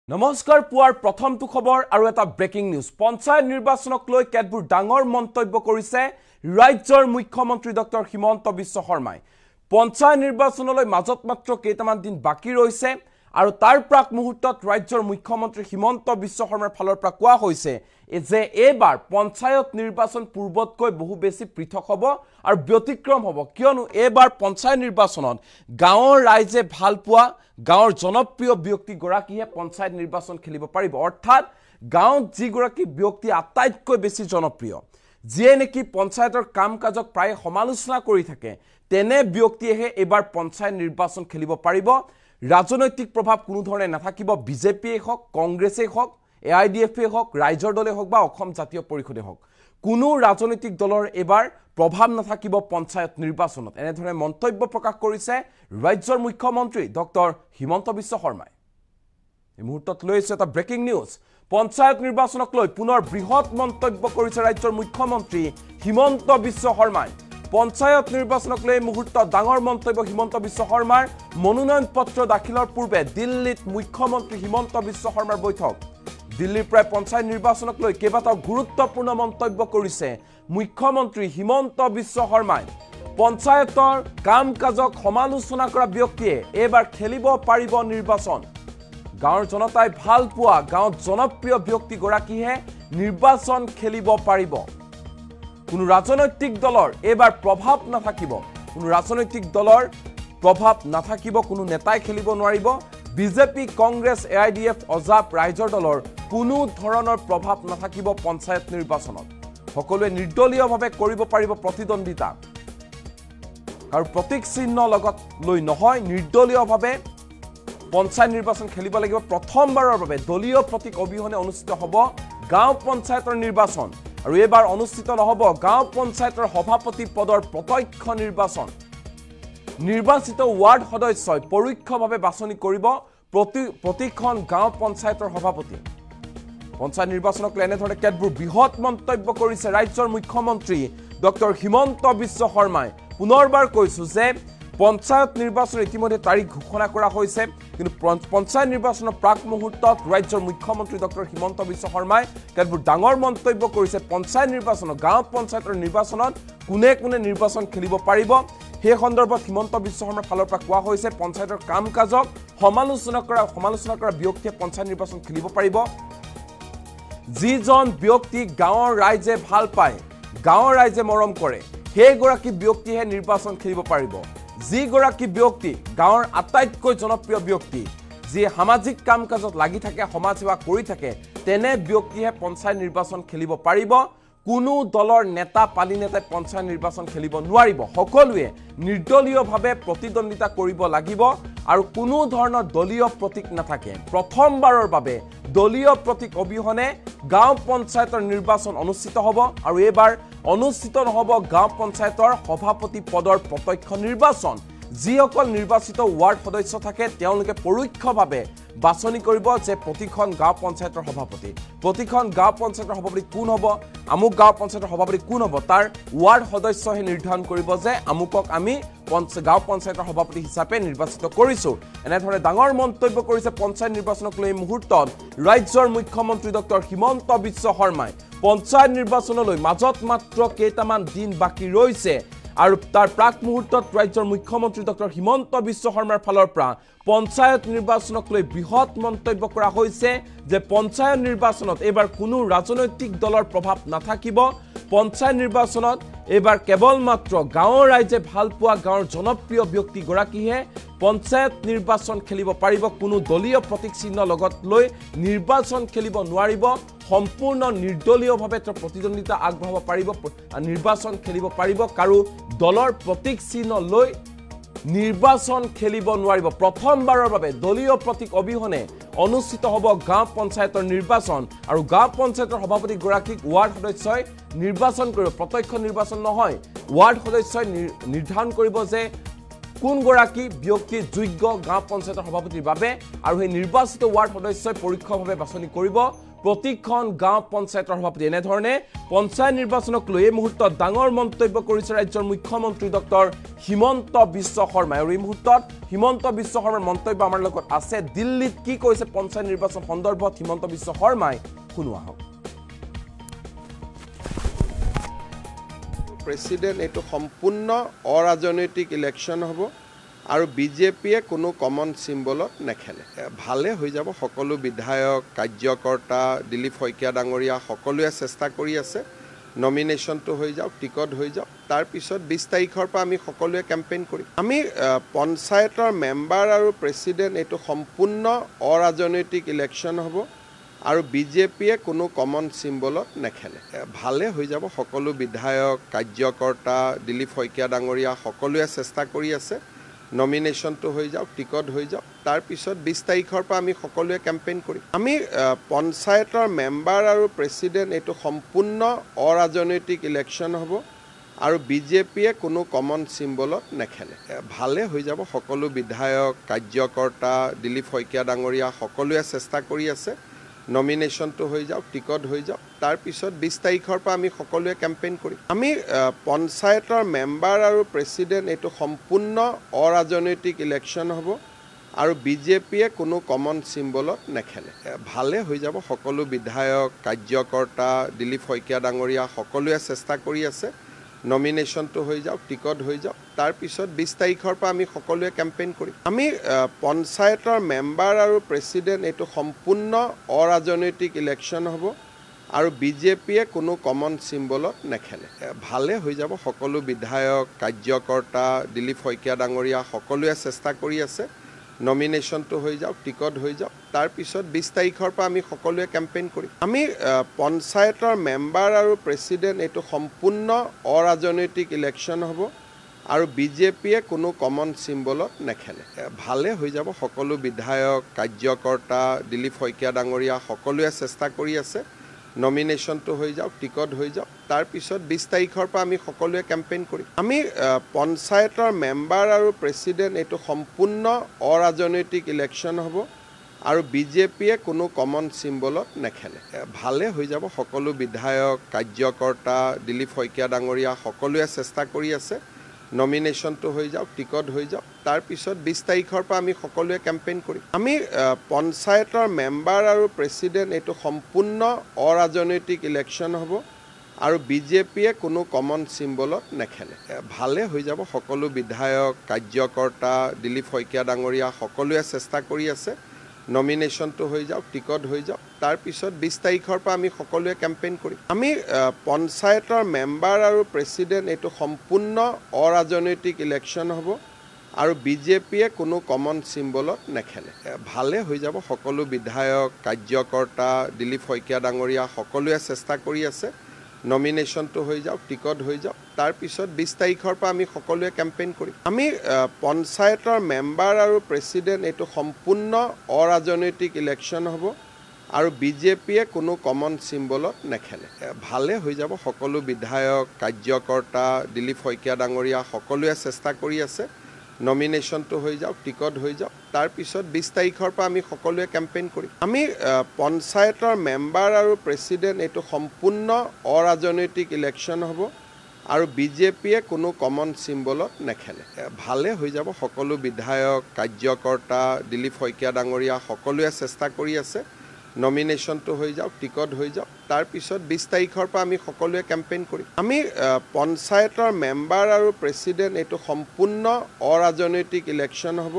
নমস্কাৰ পুৱাৰ প্ৰথমটো খবৰ আৰু এটা ব্ৰেকিং নিউজ পঞ্চায়ত নিৰ্বাচনক লৈ কেতবোৰ ডাঙৰ মন্তব্য কৰিছে ৰাজ্যৰ মুখ্যমন্ত্ৰী ডক্টৰ হিমন্ত বিশ্ব শৰ্মাই পঞ্চায়ত নিৰ্বাচনলৈ মাজত মাত্ৰ কেইটামান দিন বাকি ৰৈছে আৰু তাৰ প্ৰাক মুহূৰ্তত ৰাজ্যৰ মুখ্যমন্ত্ৰী হিমন্ত বিশ্ব শৰ্মাৰ ফালৰ পৰা কোৱা হৈছে যে এবাৰ পঞ্চায়ত নিৰ্বাচন পূৰ্বতকৈ বহু বেছি পৃথক হ'ব আৰু ব্যতিক্ৰম হ'ব কিয়নো এবাৰ পঞ্চায়ত নিৰ্বাচনত গাঁৱৰ ৰাইজে ভাল পোৱা গাঁৱৰ জনপ্ৰিয় ব্যক্তি গৰাকীয়ে পঞ্চায়ত নিৰ্বাচন খেলিব পাৰিব অৰ্থাৎ গাঁৱত যি গৰাকী ব্যক্তি আটাইতকৈ বেছি জনপ্ৰিয় যিয়ে নেকি পঞ্চায়তৰ কাম কাজক প্ৰায় সমালোচনা কৰি থাকে তেনে ব্যক্তিয়েহে এবাৰ পঞ্চায়ত নিৰ্বাচন খেলিব পাৰিব ৰাজনৈতিক প্ৰভাৱ কোনো ধৰণে নাথাকিব বিজেপিয়ে হওক কংগ্ৰেছে হওক এআইডিএফে হওক ৰাইজৰ দলে হওক বা অসম জাতীয় পৰিষদে হওক কোনো ৰাজনৈতিক দলৰ এবাৰ প্ৰভাৱ নাথাকিব পঞ্চায়ত নিৰ্বাচনত এনেধৰণে মন্তব্য প্ৰকাশ কৰিছে ৰাজ্যৰ মুখ্যমন্ত্ৰী ডক্টৰ হিমন্ত বিশ্ব শৰ্মাই এই মুহূৰ্তত লৈছে এটা ব্ৰেকিং নিউজ পঞ্চায়ত নিৰ্বাচনক লৈ পুনৰ বৃহৎ মন্তব্য কৰিছে ৰাজ্যৰ মুখ্যমন্ত্ৰী হিমন্ত বিশ্ব শৰ্মাই পঞ্চায়ত নিৰ্বাচনক লৈ মুহূৰ্তত ডাঙৰ মন্তব্য হিমন্ত বিশ্ব শৰ্মাৰ মনোনয়ন পত্ৰ দাখিলৰ পূৰ্বে দিল্লীত মুখ্যমন্ত্ৰী হিমন্ত বিশ্ব শৰ্মাৰ বৈঠক দিল্লীৰ প্ৰায় পঞ্চায়ত নিৰ্বাচনক লৈ কেইবাটাও গুৰুত্বপূৰ্ণ মন্তব্য কৰিছে মুখ্যমন্ত্ৰী হিমন্ত বিশ্ব শৰ্মাই পঞ্চায়তৰ কাম কাজক সমালোচনা কৰা ব্যক্তিয়ে এবাৰ খেলিব পাৰিব নিৰ্বাচন গাঁৱৰ জনতাই ভাল পোৱা গাঁৱত জনপ্ৰিয় ব্যক্তি গৰাকীহে নিৰ্বাচন খেলিব পাৰিব কোনো ৰাজনৈতিক দলৰ এবাৰ প্ৰভাৱ নাথাকিব কোনো ৰাজনৈতিক দলৰ প্ৰভাৱ নাথাকিব কোনো নেতাই খেলিব নোৱাৰিব বিজেপি কংগ্ৰেছ এআইডিএফ অজাপ ৰাইজৰ দলৰ কোনো ধৰণৰ প্ৰভাৱ নাথাকিব পঞ্চায়ত নিৰ্বাচনত সকলোৱে নিৰ্দলীয়ভাৱে কৰিব পাৰিব প্ৰতিদ্বন্দিতা আৰু প্ৰতীক চিহ্ন লগত লৈ নহয় নিৰ্দলীয়ভাৱে পঞ্চায়ত নিৰ্বাচন খেলিব লাগিব প্ৰথমবাৰৰ বাবে দলীয় প্ৰতীক অবিহনে অনুষ্ঠিত হ'ব গাঁও পঞ্চায়তৰ নিৰ্বাচন আৰু এবাৰ অনুষ্ঠিত নহ'ব গাঁও পঞ্চায়তৰ সভাপতি পদৰ প্ৰত্যক্ষ নিৰ্বাচন নিৰ্বাচিত ৱাৰ্ড সদস্যই পৰোক্ষভাৱে বাছনি কৰিব প্ৰতিখন গাঁও পঞ্চায়তৰ সভাপতি পঞ্চায়ত নিৰ্বাচনক লৈ এনেধৰণে কেতবোৰ বৃহৎ মন্তব্য কৰিছে ৰাজ্যৰ মুখ্যমন্ত্ৰী ডক্টৰ হিমন্ত বিশ্ব শৰ্মাই পুনৰবাৰ কৈছো যে পঞ্চায়ত নিৰ্বাচন ইতিমধ্যে তাৰিখ ঘোষণা কৰা হৈছে কিন্তু পঞ্চায়ত নিৰ্বাচনৰ প্ৰাক মুহূৰ্তত ৰাজ্যৰ মুখ্যমন্ত্ৰী ডক্টৰ হিমন্ত বিশ্ব শৰ্মাই কেতবোৰ ডাঙৰ মন্তব্য কৰিছে পঞ্চায়ত নিৰ্বাচনত গাঁও পঞ্চায়তৰ নিৰ্বাচনত কোনে কোনে নিৰ্বাচন খেলিব পাৰিব সেই সন্দৰ্ভত হিমন্ত বিশ্ব শৰ্মাৰ ফালৰ পৰা কোৱা হৈছে পঞ্চায়তৰ কাম কাজক সমালোচনা কৰা ব্যক্তিয়ে পঞ্চায়ত নিৰ্বাচন খেলিব পাৰিব যিজন ব্যক্তি গাঁৱৰ ৰাইজে ভাল পায় গাঁৱৰ ৰাইজে মৰম কৰে সেই গৰাকী ব্যক্তিহে নিৰ্বাচন খেলিব পাৰিব যি গৰাকী ব্যক্তি গাঁৱৰ আটাইতকৈ জনপ্ৰিয় ব্যক্তি যি সামাজিক কাম কাজত লাগি থাকে সমাজ সেৱা কৰি থাকে তেনে ব্যক্তিহে পঞ্চায়ত নিৰ্বাচন খেলিব পাৰিব কোনো দলৰ নেতা পালি নেতাই পঞ্চায়ত নিৰ্বাচন খেলিব নোৱাৰিব সকলোৱে নিৰ্দলীয়ভাৱে প্ৰতিদ্বন্দিতা কৰিব লাগিব আৰু কোনো ধৰণৰ দলীয় প্ৰতীক নাথাকে প্ৰথমবাৰৰ বাবে দলীয় প্ৰতীক অবিহনে গাঁও পঞ্চায়তৰ নিৰ্বাচন অনুষ্ঠিত হ'ব আৰু এবাৰ অনুষ্ঠিত নহ'ব গাঁও পঞ্চায়তৰ সভাপতি পদৰ প্ৰত্যক্ষ নিৰ্বাচন যিসকল নিৰ্বাচিত ৱাৰ্ড সদস্য থাকে তেওঁলোকে পৰোক্ষভাৱে বাছনি কৰিব যে প্ৰতিখন গাঁও পঞ্চায়তৰ সভাপতি প্ৰতিখন গাঁও পঞ্চায়তৰ সভাপতি কোন হ'ব আমুক গাঁও পঞ্চায়তৰ সভাপতি কোন হ'ব তাৰ ৱাৰ্ড সদস্যহে নিৰ্ধাৰণ কৰিব যে আমুকক আমি গাঁও পঞ্চায়তৰ সভাপতি হিচাপে নিৰ্বাচিত কৰিছো এনেধৰণে ডাঙৰ মন্তব্য কৰিছে পঞ্চায়ত নিৰ্বাচনক লৈ মুহূৰ্তত ৰাজ্যৰ মুখ্যমন্ত্ৰী ডক্টৰ হিমন্ত বিশ্ব শৰ্মাই পঞ্চায়ত নিৰ্বাচনলৈ মাজত মাত্ৰ কেইটামান দিন বাকি ৰৈছে আৰু তাৰ প্ৰাক মুহূৰ্তত ৰাজ্যৰ মুখ্যমন্ত্ৰী ডক্টৰ হিমন্ত বিশ্ব শৰ্মাৰ ফালৰ পৰা পঞ্চায়ত নিৰ্বাচনক লৈ বৃহৎ মন্তব্য কৰা হৈছে যে পঞ্চায়ত নিৰ্বাচনত এবাৰ কোনো ৰাজনৈতিক দলৰ প্ৰভাৱ নাথাকিব পঞ্চায়ত নিৰ্বাচনত এবাৰ কেৱল মাত্ৰ গাঁৱৰ ৰাইজে ভাল পোৱা গাঁৱৰ জনপ্ৰিয় ব্যক্তি গৰাকীহে পঞ্চায়ত নিৰ্বাচন খেলিব পাৰিব কোনো দলীয় প্ৰতীক চিহ্ন লগত লৈ নিৰ্বাচন খেলিব নোৱাৰিব সম্পূৰ্ণ নিৰ্দলীয়ভাৱে প্ৰতিদ্বন্দিতা আগবঢ়াব পাৰিব নিৰ্বাচন খেলিব পাৰিব কাৰো দলৰ প্ৰতীক চিহ্ন লৈ নিৰ্বাচন খেলিব নোৱাৰিব প্ৰথমবাৰৰ বাবে দলীয় প্ৰতীক অবিহনে অনুষ্ঠিত হ'ব গাঁও পঞ্চায়তৰ নিৰ্বাচন আৰু গাঁও পঞ্চায়তৰ সভাপতি গৰাকীক ৱাৰ্ড সদস্যই নিৰ্বাচন কৰিব প্ৰত্যক্ষ নিৰ্বাচন নহয় ৱাৰ্ড সদস্যই নিৰ্ধাৰণ কৰিব যে কোন গৰাকী ব্যক্তি যোগ্য গাঁও পঞ্চায়তৰ সভাপতিৰ বাবে আৰু সেই নিৰ্বাচিত ৱাৰ্ড সদস্যই পৰোক্ষভাৱে বাছনি কৰিব প্ৰতিখন গাঁও পঞ্চায়তৰ সভাপতি এনেধৰণে পঞ্চায়ত নিৰ্বাচনক লৈ এই মুহূৰ্তত ডাঙৰ মন্তব্য কৰিছে ৰাজ্যৰ মুখ্যমন্ত্ৰী ডক্টৰ হিমন্ত বিশ্ব শৰ্মাই আৰু এই মুহূৰ্তত হিমন্ত বিশ্ব শৰ্মাৰ মন্তব্য আমাৰ লগত আছে দিল্লীত কি কৈছে পঞ্চায়ত নিৰ্বাচন সন্দৰ্ভত হিমন্ত বিশ্ব শৰ্মাই শুনো আহক প্ৰেসিডেন্ট এটো সম্পূৰ্ণ অৰাজনৈতিক ইলেকশন হ'ব আৰু বিজেপিয়ে কোনো কমন সিম্বলত নেখেলে ভালে হৈ যাব সকলো বিধায়ক কাৰ্যকৰ্তা দিলীপ শইকীয়া ডাঙৰীয়া সকলোৱে চেষ্টা কৰি আছে নমিনেশনটো হৈ যাওক টিকট হৈ যাওক তাৰ পিছত 20 তাৰিখৰ পৰা আমি সকলোৱে কেম্পেইন কৰিম আমি পঞ্চায়তৰ মেম্বাৰ আৰু প্ৰেসিডেন্ট এটো সম্পূৰ্ণ অৰাজনৈতিক ইলেকশন হ'ব আৰু বিজেপিয়ে কোনো কমন সিম্বলত নেখেলে ভালে হৈ যাব সকলো বিধায়ক কাৰ্যকৰ্তা দিলীপ শইকীয়া ডাঙৰীয়া সকলোৱে চেষ্টা কৰি আছে নমিনেশনটো হৈ যাওক টিকট হৈ যাওক তাৰ পিছত 20 তাৰিখৰ পৰা আমি সকলোৱে কেম্পেইন কৰিম আমি পঞ্চায়তৰ মেম্বাৰ আৰু প্ৰেসিডেন্ট এটো সম্পূৰ্ণ অৰাজনৈতিক ইলেকশন হ'ব আৰু বিজেপিয়ে কোনো কমন সিম্বলত নেখেলে ভালে হৈ যাব সকলো বিধায়ক কাৰ্যকৰ্তা দিলীপ শইকীয়া ডাঙৰীয়া সকলোৱে চেষ্টা কৰি আছে নমিনেশনটো হৈ যাওক টিকট হৈ যাওক তাৰ পিছত 20 তাৰিখৰ পৰা আমি সকলোৱে কেম্পেইন কৰিম আমি পঞ্চায়তৰ মেম্বাৰ আৰু প্ৰেসিডেন্ট এটো সম্পূৰ্ণ অৰাজনৈতিক ইলেকশন হ'ব আৰু বিজেপিয়ে কোনো কমন সিম্বলত নেখেলে ভালে হৈ যাব সকলো বিধায়ক কাৰ্যকৰ্তা দিলীপ শইকীয়া ডাঙৰীয়া সকলোৱে চেষ্টা কৰি আছে নমিনেশনটো হৈ যাওক টিকট হৈ যাওক তাৰ পিছত 20 তাৰিখৰ পৰা আমি সকলোৱে কেম্পেইন কৰিম আমি পঞ্চায়তৰ মেম্বাৰ আৰু প্ৰেসিডেন্ট এটো সম্পূৰ্ণ অৰাজনৈতিক ইলেকশন হ'ব আৰু বিজেপিয়ে কোনো কমন সিম্বলত নেখেলে ভালে হৈ যাব সকলো বিধায়ক কাৰ্যকৰ্তা দিলীপ শইকীয়া ডাঙৰীয়া সকলোৱে চেষ্টা কৰি আছে নমিনেশনটো হৈ যাওক টিকট হৈ যাওক তাৰ পিছত 20 তাৰিখৰ পৰা আমি সকলোৱে কেম্পেইন কৰিম আমি পঞ্চায়তৰ মেম্বাৰ আৰু প্ৰেসিডেন্ট এটো সম্পূৰ্ণ অৰাজনৈতিক ইলেকশন হ'ব আৰু বিজেপিয়ে কোনো কমন সিম্বলত নেখেলে ভালে হৈ যাব সকলো বিধায়ক কাৰ্যকৰ্তা দিলীপ শইকীয়া ডাঙৰীয়া সকলোৱে চেষ্টা কৰি আছে নমিনেশনটো হৈ যাওক টিকট হৈ যাওক তাৰ পিছত 20 তাৰিখৰ পৰা আমি সকলোৱে কেম্পেইন কৰিম আমি পঞ্চায়তৰ মেম্বাৰ আৰু প্ৰেসিডেন্ট এটো সম্পূৰ্ণ অৰাজনৈতিক ইলেকশন হ'ব আৰু বিজেপিয়ে কোনো কমন সিম্বলত নেখেলে ভালে হৈ যাব সকলো বিধায়ক কাৰ্যকৰ্তা দিলীপ শইকীয়া ডাঙৰীয়া সকলোৱে চেষ্টা কৰি আছে নমিনেশনটো হৈ যাওক টিকট হৈ যাওক তাৰ পিছত 20 তাৰিখৰ পৰা আমি সকলোৱে কেম্পেইন কৰিম আমি পঞ্চায়তৰ মেম্বাৰ আৰু প্ৰেসিডেন্ট এটো সম্পূৰ্ণ অৰাজনৈতিক ইলেকশন হ'ব আৰু বিজেপিয়ে কোনো কমন সিম্বলত নেখেলে ভালে হৈ যাব সকলো বিধায়ক কাৰ্যকৰ্তা দিলীপ শইকীয়া ডাঙৰীয়া সকলোৱে চেষ্টা কৰি আছে নমিনেশনটো হৈ যাওক টিকট হৈ যাওক তাৰ পিছত 20 তাৰিখৰ পৰা আমি সকলোৱে কেম্পেইন কৰিম আমি পঞ্চায়তৰ মেম্বাৰ আৰু প্ৰেসিডেন্ট এটো সম্পূৰ্ণ অৰাজনৈতিক ইলেকশন হ'ব আৰু বিজেপিয়ে কোনো কমন সিম্বলত নেখেলে ভালে হৈ যাব সকলো বিধায়ক কাৰ্যকৰ্তা দিলীপ শইকীয়া ডাঙৰীয়া সকলোৱে চেষ্টা কৰি আছে নমিনেশনটো হৈ যাওক টিকট হৈ যাওক তাৰ পিছত 20 তাৰিখৰ পৰা আমি সকলোৱে কেম্পেইন কৰিম আমি পঞ্চায়তৰ মেম্বাৰ আৰু প্ৰেসিডেন্ট এটো সম্পূৰ্ণ অৰাজনৈতিক ইলেকশন হ'ব আৰু বিজেপিয়ে কোনো কমন সিম্বলত নেখেলে ভালে হৈ যাব সকলো বিধায়ক কাৰ্যকৰ্তা দিলীপ শইকীয়া ডাঙৰীয়া সকলোৱে চেষ্টা কৰি আছে নমিনেশনটো হৈ যাওক টিকট হৈ যাওক তাৰ পিছত 20 তাৰিখৰ পৰা আমি সকলোৱে কেম্পেইন কৰিম আমি পঞ্চায়তৰ মেম্বাৰ আৰু প্ৰেসিডেন্ট এটো সম্পূৰ্ণ অৰাজনৈতিক ইলেকশন হ'ব আৰু বিজেপিয়ে কোনো কমন সিম্বলত নেখেলে ভালে হৈ যাব সকলো বিধায়ক কাৰ্যকৰ্তা দিলীপ শইকীয়া ডাঙৰীয়া সকলোৱে চেষ্টা কৰি আছে নমিনেশনটো হৈ যাওক টিকট হৈ যাওক তাৰ পিছত 20 তাৰিখৰ পৰা আমি সকলোৱে কেম্পেইন কৰিম আমি পঞ্চায়তৰ মেম্বাৰ আৰু প্ৰেসিডেন্ট এটো সম্পূৰ্ণ অৰাজনৈতিক ইলেকশন হ'ব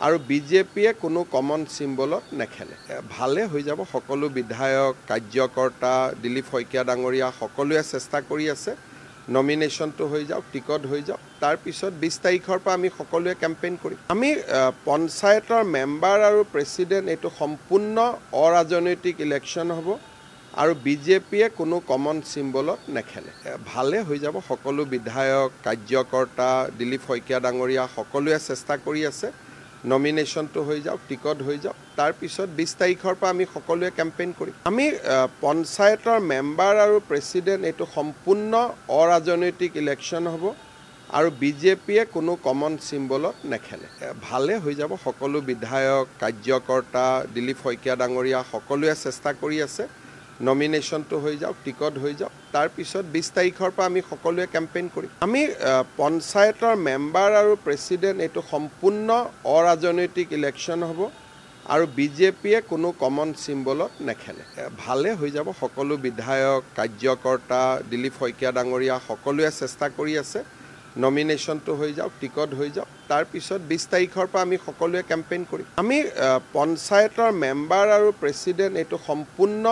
আৰু বিজেপিয়ে কোনো কমন সিম্বলত নেখেলে ভালে হৈ যাব সকলো বিধায়ক কাৰ্যকৰ্তা দিলীপ শইকীয়া ডাঙৰীয়া সকলোৱে চেষ্টা কৰি আছে নমিনেশনটো হৈ যাওক টিকট হৈ যাওক তাৰ পিছত 20 তাৰিখৰ পৰা আমি সকলোৱে কেম্পেইন কৰিম আমি পঞ্চায়তৰ মেম্বাৰ আৰু প্ৰেসিডেন্ট এটো সম্পূৰ্ণ অৰাজনৈতিক ইলেকশন হ'ব আৰু বিজেপিয়ে কোনো কমন সিম্বলত নেখেলে ভালে হৈ যাব সকলো বিধায়ক কাৰ্যকৰ্তা দিলীপ শইকীয়া ডাঙৰীয়া সকলোৱে চেষ্টা কৰি আছে নমিনেশনটো হৈ যাওক টিকট হৈ যাওক তাৰ পিছত 20 তাৰিখৰ পৰা আমি সকলোৱে কেম্পেইন কৰিম আমি পঞ্চায়তৰ মেম্বাৰ আৰু প্ৰেসিডেন্ট এটো সম্পূৰ্ণ অৰাজনৈতিক ইলেকশন হ'ব আৰু বিজেপিয়ে কোনো কমন চিম্বলত নেখেলে ভালে হৈ যাব সকলো বিধায়ক কাৰ্যকৰ্তা দিলীপ শইকীয়া ডাঙৰীয়া সকলোৱে চেষ্টা কৰি আছে নমিনেশ্যনটো হৈ যাওক টিকট হৈ যাওক তাৰ পিছত 20 তাৰিখৰ পৰা আমি সকলোৱে কেম্পেইন কৰিম আমি পঞ্চায়তৰ মেম্বাৰ আৰু প্ৰেচিডেণ্ট এইটো সম্পূৰ্ণ অৰাজনৈতিক ইলেকশ্যন হ'ব আৰু বিজেপিয়ে কোনো কমন চিম্বলত নেখেলে ভালে হৈ যাব সকলো বিধায়ক কাৰ্যকৰ্তা দিলীপ শইকীয়া ডাঙৰীয়া সকলোৱে চেষ্টা কৰি আছে নমিনেশ্যনটো হৈ যাওক টিকট হৈ যাওক তাৰ পিছত 20 তাৰিখৰ পৰা আমি সকলোৱে কেম্পেইন কৰিম আমি পঞ্চায়তৰ মেম্বাৰ আৰু প্ৰেচিডেণ্ট এইটো সম্পূৰ্ণ